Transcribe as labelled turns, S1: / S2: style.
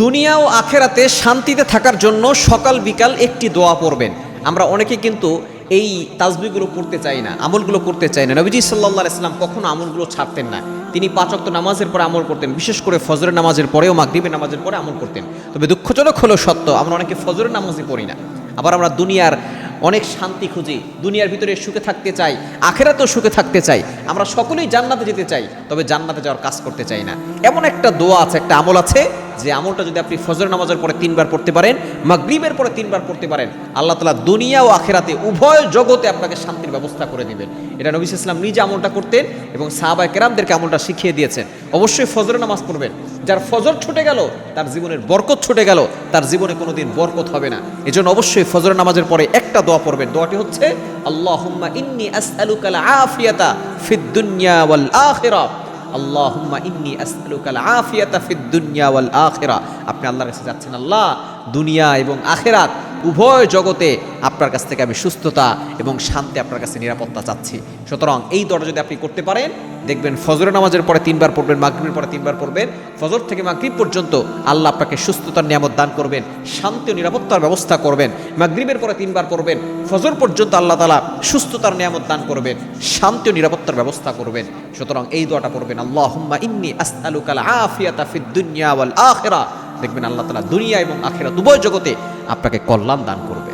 S1: দুনিয়া ও আখেরাতে শান্তিতে থাকার জন্য সকাল বিকাল একটি দোয়া পড়বেন। আমরা অনেকে কিন্তু এই তাসবিহগুলো পড়তে চাই না, আমলগুলো করতে চাই না। নবীজি সাল্লাল্লাহু আলাইহি সাল্লাম কখনো আমলগুলো ছাড়তেন না। তিনি 5 ওয়াক্ত নামাজের পরে আমল করতেন, বিশেষ করে ফজরের নামাজের পরেও মাগরিবের নামাজের পরে আমল করতেন। তবে দুঃখজনক হলো সত্য, আমরা অনেকে ফজরের নামাজই পড়ি না। আবার আমরা দুনিয়ার অনেক শান্তি খুঁজি, দুনিয়ার ভিতরে সুখে থাকতে চাই, আখেরাতেও সুখে থাকতে চাই। আমরা সকলেই জান্নাতে যেতে চাই, তবে জান্নাতে যাওয়ার কাজ করতে চাই না। এমন একটা দোয়া আছে, একটা আমল আছে, যে আমলটা যদি আপনি ফজরের নামাজের পরে 3 বার পড়তে পারেন, মাগরিবের পরে 3 বার পড়তে পারেন, আল্লাহ তাআলা দুনিয়া ও আখেরাতে উভয় জগতে আপনাকে শান্তির ব্যবস্থা করে দিবেন। এটা নবী সাল্লাল্লাহু আলাইহি ওয়াসাল্লাম নিজে আমলটা করতেন এবং সাহাবায়ে কেরামদেরকে আমলটা শিখিয়ে দিয়েছেন। অবশ্যই ফজরের নামাজ পড়বেন। যার ফজর ছুটে গেল তার জীবনের বরকত ছুটে গেল, তার জীবনে কোনোদিন বরকত হবে না। এজন্য অবশ্যই ফজরের নামাজের পরে একটা দোয়া পড়বেন। দোয়াটি হচ্ছে আল্লাহুম্মা ইন্নী আসআলুকাল আফিয়াতা ফিদ দুনিয়া ওয়াল আখিরা। আল্লাহুম্মা ইন্নী আসআলুকাল আফিয়াতা ফিদ দুনিয়া ওয়াল আখিরা। আপনি আল্লাহর কাছে যাচ্ছেন, আল্লাহ দুনিয়া এবং আখিরাত উভয় জগতে আপনার কাছ থেকে আমি সুস্থতা এবং শান্তি, আপনার কাছে নিরাপত্তা চাচ্ছি। সুতরাং এই দোয়াটা যদি আপনি করতে পারেন, দেখবেন ফজরের নামাজের পরে 3 বার পড়বেন, মাগরিবের পরে 3 বার পড়বেন, ফজর থেকে মাগরিব পর্যন্ত আল্লাহ আপনাকে সুস্থতার নিয়ামত দান করবেন, শান্তি ও নিরাপত্তার ব্যবস্থা করবেন। মাগরিবের পরে 3 বার পড়বেন, ফজর পর্যন্ত আল্লাহ তাআলা সুস্থতার নিয়ামত দান করবেন, শান্তি ও নিরাপত্তার ব্যবস্থা করবেন। সুতরাং এই দোয়াটা পড়বেন, আল্লাহুম্মা ইন্নী আসআলুকাল আফিয়াতা ফিদ দুনিয়া ওয়াল আখিরা। দেখবেন আল্লাহ তাআলা দুনিয়া এবং আখিরাত উভয় জগতে আপনাকে কল্যাণ দান করবে।